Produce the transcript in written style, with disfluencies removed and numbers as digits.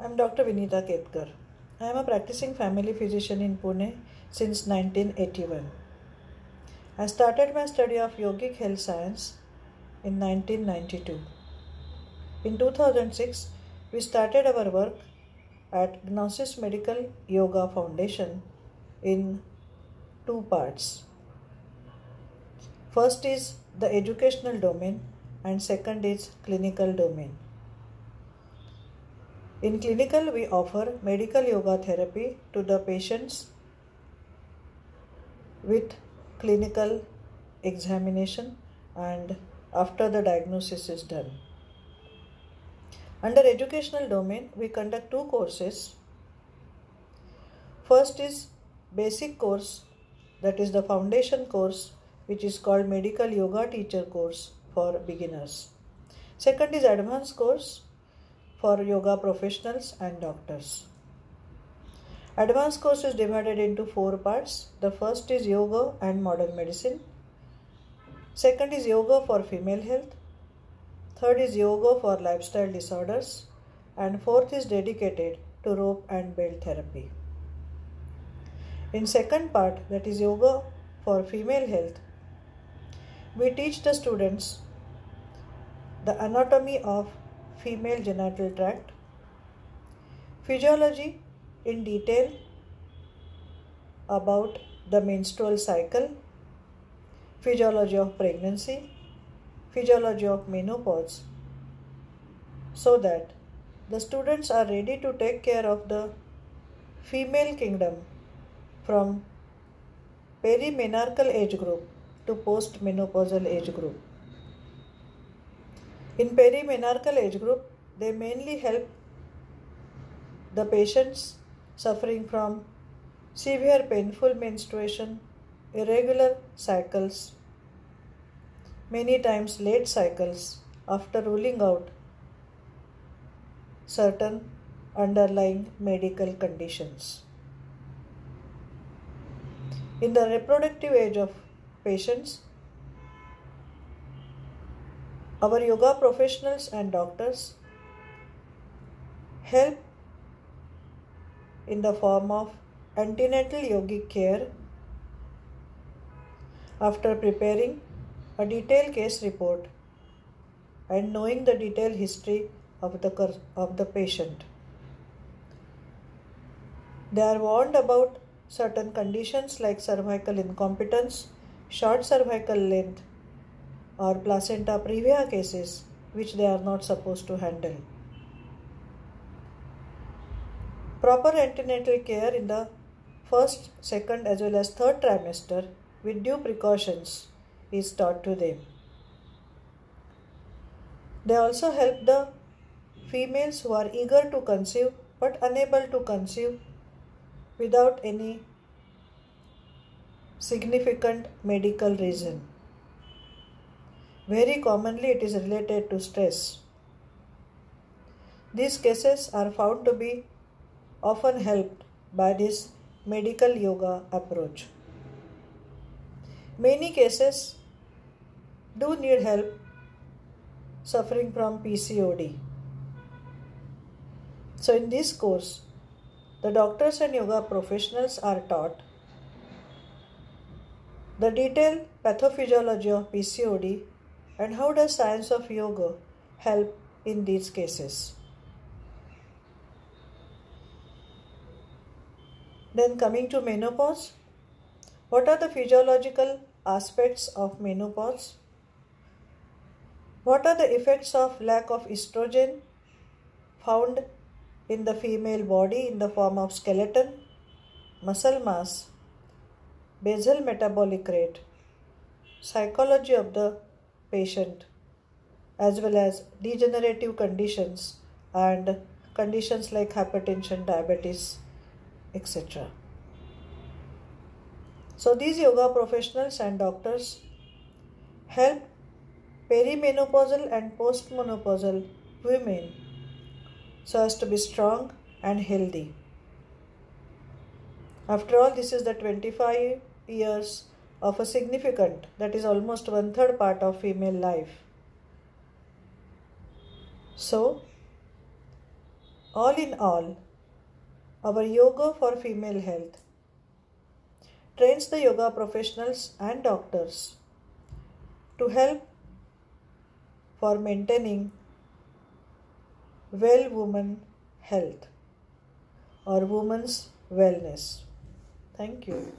I am Dr. Vinita Ketkar. I am a practicing family physician in Pune since 1981. I started my study of yogic health science in 1992. In 2006, we started our work at Gnosis Medical Yoga Foundation in two parts. First is the educational domain and second is clinical domain. In clinical, we offer medical yoga therapy to the patients with clinical examination and after the diagnosis is done. Under educational domain, we conduct two courses. First is basic course, that is the foundation course, which is called Medical Yoga Teacher course for beginners. Second is advanced course for yoga professionals and doctors. Advanced course is divided into four parts. The first is yoga and modern medicine. Second is yoga for female health. Third is yoga for lifestyle disorders. And fourth is dedicated to rope and belt therapy. In second part, that is yoga for female health, we teach the students the anatomy of female genital tract, physiology in detail about the menstrual cycle, physiology of pregnancy, physiology of menopause, so that the students are ready to take care of the female kingdom from perimenarchal age group to postmenopausal age group. In perimenarchal age group, they mainly help the patients suffering from severe painful menstruation, irregular cycles, many times late cycles after ruling out certain underlying medical conditions. In the reproductive age of patients, our yoga professionals and doctors help in the form of antenatal yogic care after preparing a detailed case report and knowing the detailed history of the patient. They are warned about certain conditions like cervical incompetence, short cervical length, or placenta previa cases which they are not supposed to handle. Proper antenatal care in the first, second as well as third trimester with due precautions is taught to them. They also help the females who are eager to conceive but unable to conceive without any significant medical reason. Very commonly it is related to stress. These cases are found to be often helped by this medical yoga approach. Many cases do need help suffering from PCOD. So in this course, the doctors and yoga professionals are taught the detailed pathophysiology of PCOD and how does science of yoga help in these cases. Then coming to menopause, what are the physiological aspects of menopause? What are the effects of lack of estrogen found in the female body in the form of skeleton, muscle mass, basal metabolic rate, psychology of the patient, as well as degenerative conditions and conditions like hypertension, diabetes, etc. So these yoga professionals and doctors help perimenopausal and postmenopausal women so as to be strong and healthy. After all, this is the 25 years of a significant, that is almost 1/3 part of female life. So, All in all, our yoga for female health trains the yoga professionals and doctors to help for maintaining well woman health or woman's wellness. Thank you.